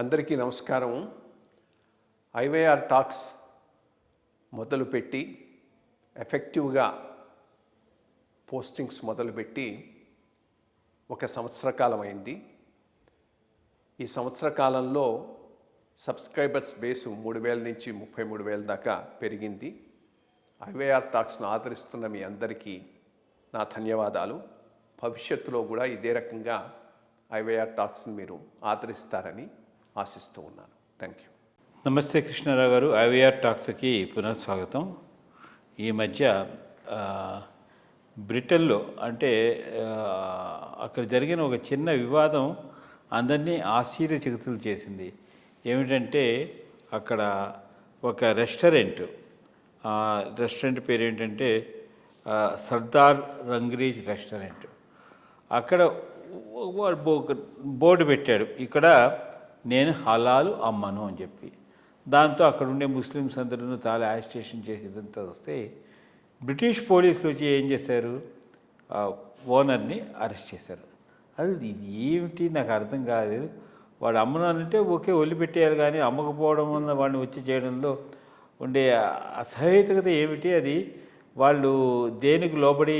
అందరికీ నమస్కారం. IYR talks మొదలుపెట్టి ఎఫెక్టివ్గా పోస్టింగ్స్ మొదలుపెట్టి ఒక సంవత్సర కాలం అయింది. ఈ సంవత్సర కాలంలో సబ్స్క్రైబర్స్ బేసు 3,000 నుంచి 33,000 దాకా పెరిగింది. ఐవైఆర్ టాక్స్ను ఆదరిస్తున్న మీ అందరికీ నా ధన్యవాదాలు. భవిష్యత్తులో కూడా ఇదే రకంగా ఐవైఆర్ టాక్స్ని మీరు ఆదరిస్తారని ఆశిస్తూ ఉన్నాను. Thank you. నమస్తే కృష్ణారావు గారు, ఐవైఆర్ టాక్స్కి పునఃస్వాగతం. ఈ మధ్య బ్రిటన్లో అంటే అక్కడ జరిగిన ఒక చిన్న వివాదం అందరినీ ఆశ్చర్యచకితులు చేసింది. ఏమిటంటే అక్కడ ఒక రెస్టారెంట్ పేరు ఏంటంటే సర్దార్ రంగ్రేజ్ రెస్టారెంట్. అక్కడ బోర్డు పెట్టాడు, ఇక్కడ నేను హలాలు అమ్మను అని చెప్పి. దాంతో అక్కడ ఉండే ముస్లిమ్స్ అందరూ చాలా యాజిటేషన్ చేసి ఇదంతా వస్తే బ్రిటిష్ పోలీసులు వచ్చి ఏం చేశారు, ఓనర్ని అరెస్ట్ చేశారు. అది ఇది ఏమిటి నాకు అర్థం కాలేదు. వాడు అమ్మనంటే ఓకే వదిలిపెట్టేయాలి, కానీ అమ్మకపోవడం వల్ల వాడిని వచ్చి చేయడంలో ఉండే అసహ్యత ఏమిటి, అది వాళ్ళు దేనికి లోబడి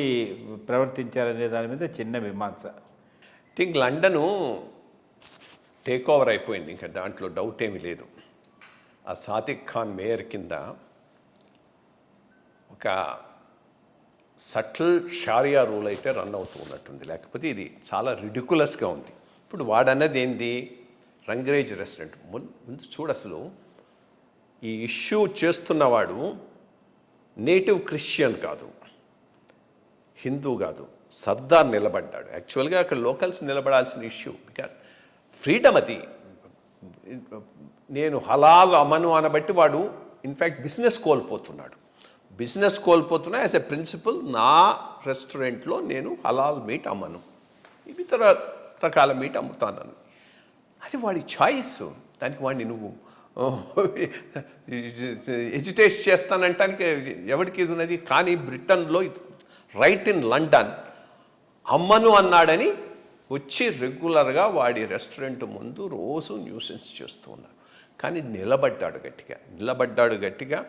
ప్రవర్తించారనే దాని మీద చిన్న మీమాంస. థింక్ లండను టేక్ ఓవర్ అయిపోయింది, ఇంకా దాంట్లో డౌట్ ఏమీ లేదు. ఆ సాదిక్ ఖాన్ మేయర్ కింద ఒక సటిల్ షారియా రూల్ అయితే రన్ అవుతూ ఉన్నట్టుంది, లేకపోతే ఇది చాలా రిడికులస్గా ఉంది. ఇప్పుడు వాడన్నది ఏంది, రంగ్రేజ్ రెస్టారెంట్. ముందు చూడు, అసలు ఈ ఇష్యూ చేస్తున్నవాడు నేటివ్ క్రిస్టియన్ కాదు, హిందూ కాదు, సర్దార్ నిలబడ్డాడు. యాక్చువల్గా అక్కడ లోకల్స్ నిలబడాల్సిన ఇష్యూ, బికాస్ ఫ్రీడమ్ అది. నేను హలాల్ అమను అనబట్టి వాడు ఇన్ఫ్యాక్ట్ బిజినెస్ కోల్పోతున్నా. యాజ్ ఎ ప్రిన్సిపల్ నా రెస్టారెంట్లో నేను హలాల్ మీట్ అమ్మను, ఇతర రకాల మీట్ అమ్ముతాను. అది వాడి చాయిస్. దానికి వాడిని నువ్వు ఎజిటేట్ చేస్తానంటానికి ఎవరికి ఇది ఉన్నది? కానీ బ్రిటన్లో రైట్ ఇన్ లండన్ అమ్మను అన్నాడని వచ్చి రెగ్యులర్గా వాడి రెస్టారెంట్ ముందు రోజు న్యూసెన్స్ చేస్తూ ఉన్నారు. కానీ నిలబడ్డాడు గట్టిగా.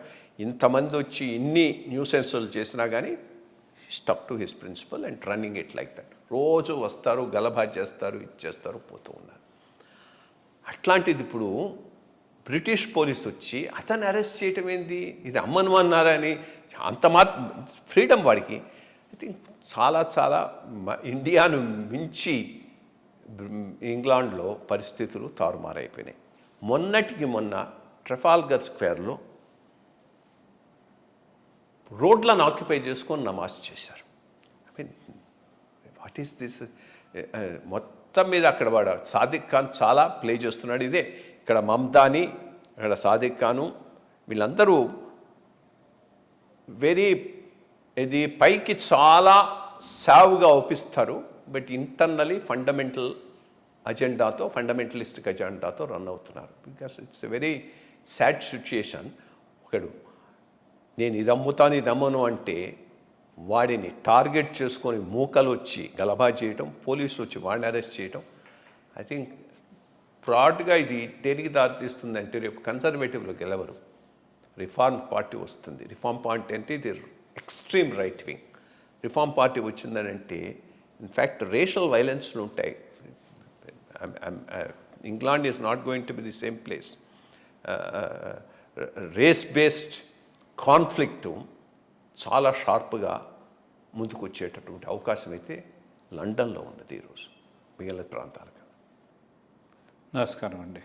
ఇంతమంది వచ్చి ఇన్ని న్యూసెన్సులు చేసినా కానీ stuck to his principle and running it like that. రోజు వస్తారు, గలభా చేస్తారు, ఇచ్చేస్తారు, పోతూ ఉన్నారు. అట్లాంటిది ఇప్పుడు బ్రిటిష్ పోలీసు వచ్చి అతన్ని అరెస్ట్ చేయటం ఏంది? ఇది అమ్మను అన్నారని అంత ఫ్రీడమ్ వాడికి. ఐ థింక్ చాలా ఇండియాను మించి ఇంగ్లాండ్లో పరిస్థితులు తారుమారైపోయినాయి. మొన్నటికి మొన్న ట్రెఫాల్గర్ స్క్వేర్లో రోడ్లను ఆక్యుపై చేసుకొని నమాజ్ చేశారు. I mean what is this? మొత్తం మీద అక్కడ వాడు సాదిక్ ఖాన్ చాలా ప్లే చేస్తున్నాడు. ఇదే ఇక్కడ మమ్దాని, ఇక్కడ సాదిక్ ఖాను, వీళ్ళందరూ ఇది పైకి చాలా సావుగా ఒప్పిస్తారు, బట్ ఇంటర్నలీ ఫండమెంటలిస్టిక్ అజెండాతో రన్ అవుతున్నారు. Because it's a very sad situation. ఒకడు నేను ఇది అమ్ముతాను ఇది అమ్మను అంటే వాడిని టార్గెట్ చేసుకొని మూకలు వచ్చి గలభా చేయటం, పోలీసులు వచ్చి వాడిని అరెస్ట్ చేయటం. ఐ థింక్ బ్రాడ్గా ఇది దేనికి దారితీస్తుందంటే రేపు కన్సర్వేటివ్లో గెలవరు, రిఫార్మ్ పార్టీ వస్తుంది. రిఫార్మ్ పార్టీ అంటే ఇది extreme right wing. Reform party వచ్చిందనంటే ఇన్ఫ్యాక్ట్ రేషల్ వైలెన్స్లు ఉంటాయి. England is not going to be the same place. Race based conflict చాలా షార్ప్గా ముందుకు వచ్చేటటువంటి అవకాశం అయితే లండన్లో ఉన్నది ఈరోజు, మిగిలిన ప్రాంతాలకు. నమస్కారం అండి.